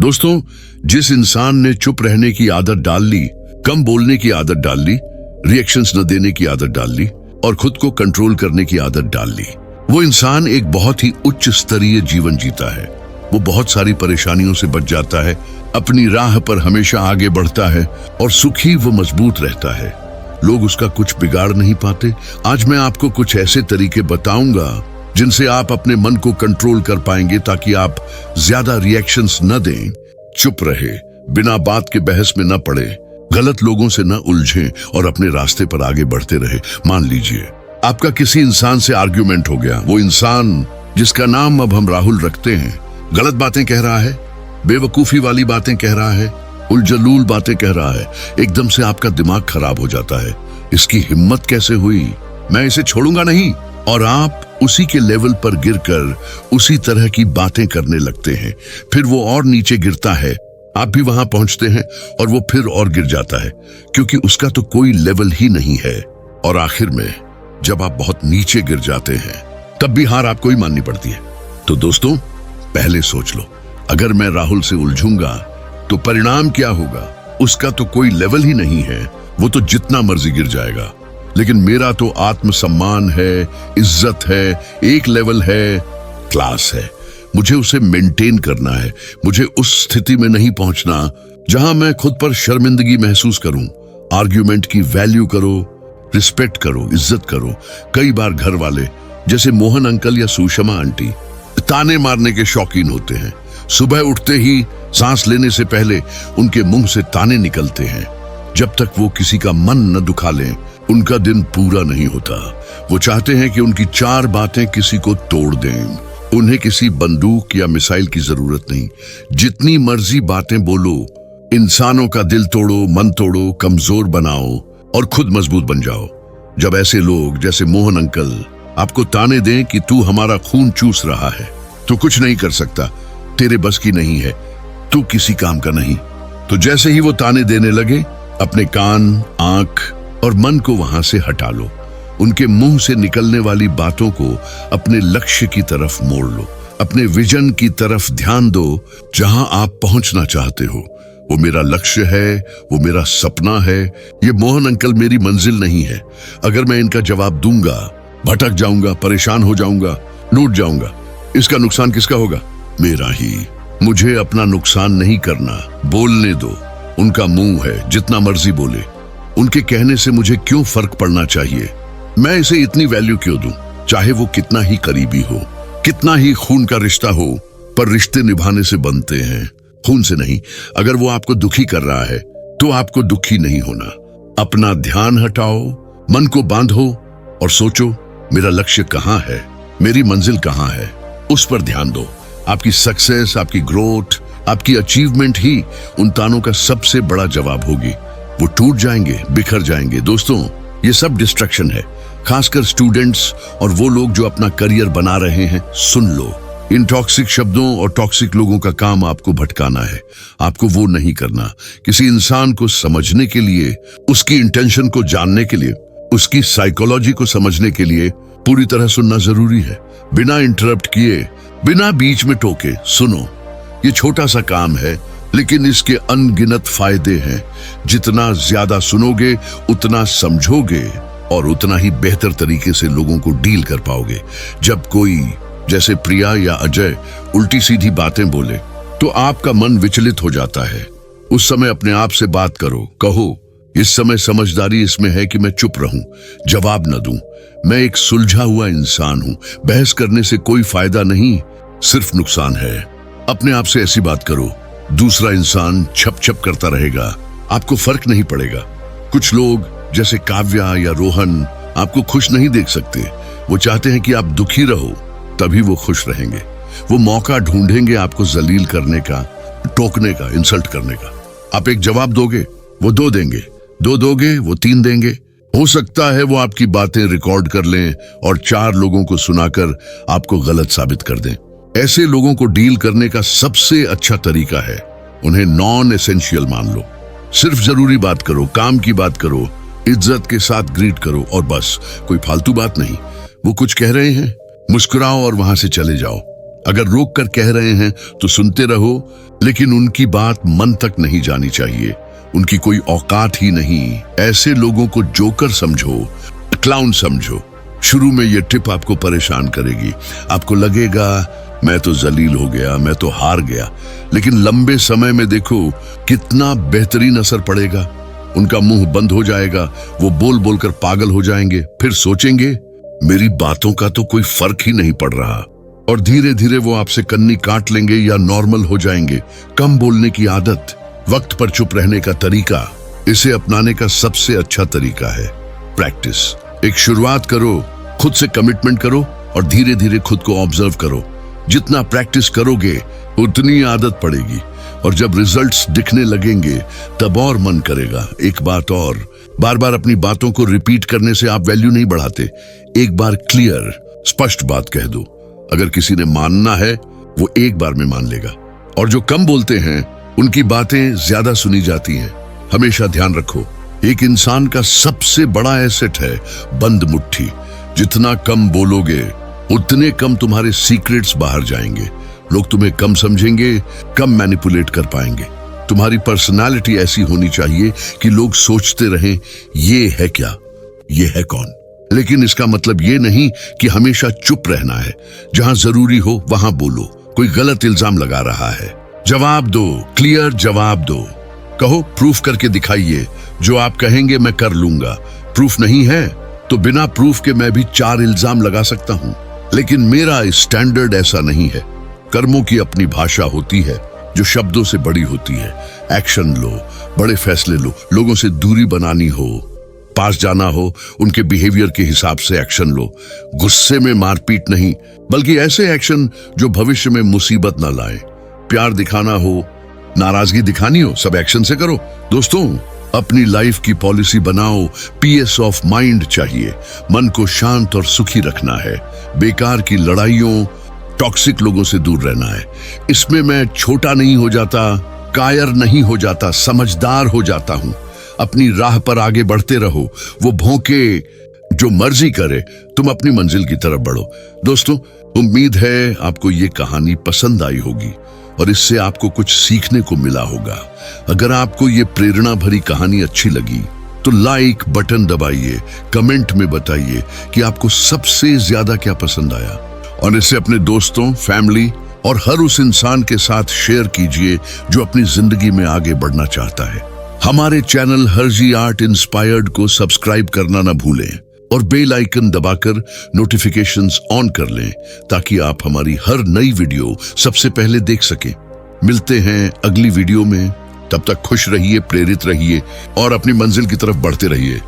दोस्तों, जिस इंसान ने चुप रहने की आदत डाल ली, कम बोलने की आदत डाल ली, रिएक्शंस न देने की आदत डाल ली और खुद को कंट्रोल करने की आदत डाल ली, वो इंसान एक बहुत ही उच्च स्तरीय जीवन जीता है। वो बहुत सारी परेशानियों से बच जाता है, अपनी राह पर हमेशा आगे बढ़ता है और सुखी व मजबूत रहता है। लोग उसका कुछ बिगाड़ नहीं पाते। आज मैं आपको कुछ ऐसे तरीके बताऊंगा जिनसे आप अपने मन को कंट्रोल कर पाएंगे, ताकि आप ज्यादा रिएक्शंस न दें, चुप रहे, बिना बात के बहस में न पड़े, गलत लोगों से न उलझें और अपने रास्ते पर आगे बढ़ते रहे। मान लीजिए आपका किसी इंसान से आर्ग्यूमेंट हो गया। वो इंसान, जिसका नाम अब हम राहुल रखते हैं, गलत बातें कह रहा है, बेवकूफी वाली बातें कह रहा है, उलझलूल बातें कह रहा है। एकदम से आपका दिमाग खराब हो जाता है। इसकी हिम्मत कैसे हुई, मैं इसे छोड़ूंगा नहीं। और आप उसी के लेवल पर गिरकर उसी तरह की बातें करने लगते हैं। फिर वो और नीचे गिरता है, आप भी वहां पहुंचते हैं और वो फिर और गिर जाता है, क्योंकि उसका तो कोई लेवल ही नहीं है। और आखिर में जब आप बहुत नीचे गिर जाते हैं, तब भी हार आपको ही माननी पड़ती है। तो दोस्तों, पहले सोच लो, अगर मैं राहुल से उलझूंगा तो परिणाम क्या होगा। उसका तो कोई लेवल ही नहीं है, वो तो जितना मर्जी गिर जाएगा। लेकिन मेरा तो आत्मसम्मान है, इज्जत है, एक लेवल है, क्लास है। मुझे उसे मेंटेन करना है। मुझे उस स्थिति में नहीं पहुंचना जहां मैं खुद पर शर्मिंदगी महसूस करूं। आर्ग्यूमेंट की वैल्यू करो, रिस्पेक्ट करो, इज्जत करो। कई बार घर वाले, जैसे मोहन अंकल या सुषमा आंटी, ताने मारने के शौकीन होते हैं। सुबह उठते ही सांस लेने से पहले उनके मुंह से ताने निकलते हैं। जब तक वो किसी का मन न दुखा लें, उनका दिन पूरा नहीं होता। वो चाहते हैं कि उनकी 4 बातें किसी को तोड़ दें। उन्हें किसी बंदूक या मिसाइल की जरूरत नहीं। जितनी मर्जी बातें बोलो, इंसानों का दिल तोड़ो, मन तोड़ो, कमजोर बनाओ और खुद मजबूत बन जाओ। जब ऐसे लोग जैसे मोहन अंकल आपको ताने दें कि तू हमारा खून चूस रहा है, तू कुछ नहीं कर सकता, तेरे बस की नहीं है, तू किसी काम का नहीं, तो जैसे ही वो ताने देने लगे, अपने कान, आंख और मन को वहां से हटा लो। उनके मुंह से निकलने वाली बातों को अपने लक्ष्य की तरफ मोड़ लो। अपने विजन की तरफ ध्यान दो, जहां आप पहुंचना चाहते हो। वो मेरा लक्ष्य है, वो मेरा सपना है, ये मोहन अंकल मेरी मंजिल नहीं है। अगर मैं इनका जवाब दूंगा, भटक जाऊंगा, परेशान हो जाऊंगा, लूट जाऊंगा। इसका नुकसान किसका होगा? मेरा ही। मुझे अपना नुकसान नहीं करना। बोलने दो, उनका मुंह है, जितना मर्जी बोले। उनके कहने से मुझे क्यों फर्क पड़ना चाहिए? मैं इसे इतनी वैल्यू क्यों दूं? चाहे वो कितना ही करीबी हो, कितना ही खून का रिश्ता हो, पर रिश्ते निभाने से बनते हैं, खून से नहीं। अगर वो आपको दुखी कर रहा है, तो आपको दुखी नहीं होना। अपना ध्यान हटाओ, मन को बांधो और सोचो, मेरा लक्ष्य कहाँ है, मेरी मंजिल कहाँ है, उस पर ध्यान दो। आपकी सक्सेस, आपकी ग्रोथ, आपकी अचीवमेंट ही उन तानों का सबसे बड़ा जवाब होगी। वो टूट जाएंगे, बिखर जाएंगे। दोस्तों, ये सब डिस्ट्रैक्शन है, खासकर स्टूडेंट्स और वो लोग जो अपना करियर बना रहे हैं। सुन लो, इन टॉक्सिक शब्दों और टॉक्सिक लोगों का काम आपको भटकाना है। आपको वो नहीं करना। किसी इंसान को समझने के लिए, उसकी इंटेंशन को जानने के लिए, उसकी साइकोलॉजी को समझने के लिए पूरी तरह सुनना जरूरी है। बिना इंटरप्ट किए, बिना बीच में टोके सुनो। ये छोटा सा काम है, लेकिन इसके अनगिनत फायदे हैं। जितना ज्यादा सुनोगे, उतना समझोगे और उतना ही बेहतर तरीके से लोगों को डील कर पाओगे। जब कोई, जैसे प्रिया या अजय, उल्टी सीधी बातें बोले, तो आपका मन विचलित हो जाता है। उस समय अपने आप से बात करो, कहो, इस समय समझदारी इसमें है कि मैं चुप रहूं, जवाब न दूं। मैं एक सुलझा हुआ इंसान हूं, बहस करने से कोई फायदा नहीं, सिर्फ नुकसान है। अपने आप से ऐसी बात करो, दूसरा इंसान छप छप करता रहेगा, आपको फर्क नहीं पड़ेगा। कुछ लोग जैसे काव्या या रोहन आपको खुश नहीं देख सकते। वो चाहते हैं कि आप दुखी रहो, तभी वो खुश रहेंगे। वो मौका ढूंढेंगे आपको जलील करने का, टोकने का, इंसल्ट करने का। आप एक जवाब दोगे, वो 2 देंगे, 2 दोगे, वो 3 देंगे। हो सकता है वो आपकी बातें रिकॉर्ड कर लें और 4 लोगों को सुनाकर आपको गलत साबित कर दें। ऐसे लोगों को डील करने का सबसे अच्छा तरीका है, उन्हें नॉन एसेंशियल मान लो। सिर्फ जरूरी बात करो, काम की बात करो, इज्जत के साथ ग्रीट करो और बस। कोई फालतू बात नहीं। वो कुछ कह रहे हैं, मुस्कुराओ और वहां से चले जाओ। अगर रोक कर कह रहे हैं तो सुनते रहो, लेकिन उनकी बात मन तक नहीं जानी चाहिए। उनकी कोई औकात ही नहीं। ऐसे लोगों को जोकर समझो, क्लाउन समझो। शुरू में ये टिप आपको परेशान करेगी। आपको लगेगा मैं तो जलील हो गया, मैं तो हार गया, लेकिन लंबे समय में देखो कितना बेहतरीन असर पड़ेगा। उनका मुंह बंद हो जाएगा, वो बोल बोलकर पागल हो जाएंगे, फिर सोचेंगे मेरी बातों का तो कोई फर्क ही नहीं पड़ रहा, और धीरे धीरे वो आपसे कन्नी काट लेंगे या नॉर्मल हो जाएंगे। कम बोलने की आदत, वक्त पर चुप रहने का तरीका, इसे अपनाने का सबसे अच्छा तरीका है प्रैक्टिस। एक शुरुआत करो, खुद से कमिटमेंट करो और धीरे धीरे खुद को ऑब्जर्व करो। जितना प्रैक्टिस करोगे उतनी आदत पड़ेगी, और जब रिजल्ट्स दिखने लगेंगे तब और मन करेगा। एक बात और, बार बार अपनी बातों को रिपीट करने से आप वैल्यू नहीं बढ़ाते। एक बार क्लियर, स्पष्ट बात कह दो। अगर किसी ने मानना है वो एक बार में मान लेगा, और जो कम बोलते हैं उनकी बातें ज्यादा सुनी जाती हैं। हमेशा ध्यान रखो, एक इंसान का सबसे बड़ा एसेट है बंद मुट्ठी। जितना कम बोलोगे उतने कम तुम्हारे सीक्रेट्स बाहर जाएंगे। लोग तुम्हें कम समझेंगे, कम मैनिपुलेट कर पाएंगे। तुम्हारी पर्सनालिटी ऐसी होनी चाहिए कि लोग सोचते रहें ये है क्या, ये है कौन। लेकिन इसका मतलब ये नहीं कि हमेशा चुप रहना है। जहां जरूरी हो वहां बोलो। कोई गलत इल्जाम लगा रहा है, जवाब दो, क्लियर जवाब दो। कहो प्रूफ करके दिखाइए, जो आप कहेंगे मैं कर लूंगा। प्रूफ नहीं है तो बिना प्रूफ के मैं भी 4 इल्जाम लगा सकता हूं, लेकिन मेरा स्टैंडर्ड ऐसा नहीं है। कर्मों की अपनी भाषा होती है जो शब्दों से बड़ी होती है। एक्शन लो, बड़े फैसले लो। लोगों से दूरी बनानी हो, पास जाना हो, उनके बिहेवियर के हिसाब से एक्शन लो। गुस्से में मारपीट नहीं, बल्कि ऐसे एक्शन जो भविष्य में मुसीबत ना लाए। प्यार दिखाना हो, नाराजगी दिखानी हो, सब एक्शन से करो। दोस्तों, अपनी लाइफ की पॉलिसी बनाओ। पीस ऑफ माइंड चाहिए। मन को शांत और सुखी रखना है। बेकार की लड़ाइयों, टॉक्सिक लोगों से दूर रहना है। इसमें मैं छोटा नहीं हो जाता, कायर नहीं हो जाता, समझदार हो जाता हूं। अपनी राह पर आगे बढ़ते रहो। वो भौंके जो मर्जी करे, तुम अपनी मंजिल की तरफ बढ़ो। दोस्तों, उम्मीद है आपको ये कहानी पसंद आई होगी और इससे आपको कुछ सीखने को मिला होगा। अगर आपको ये प्रेरणा भरी कहानी अच्छी लगी तो लाइक बटन दबाइए, कमेंट में बताइए कि आपको सबसे ज्यादा क्या पसंद आया, और इसे अपने दोस्तों, फैमिली और हर उस इंसान के साथ शेयर कीजिए जो अपनी जिंदगी में आगे बढ़ना चाहता है। हमारे चैनल हर्जी आर्ट इंस्पायर्ड को सब्सक्राइब करना ना भूलें और बेल आइकन दबाकर नोटिफिकेशंस ऑन कर लें, ताकि आप हमारी हर नई वीडियो सबसे पहले देख सकें। मिलते हैं अगली वीडियो में। तब तक खुश रहिए, प्रेरित रहिए और अपनी मंजिल की तरफ बढ़ते रहिए।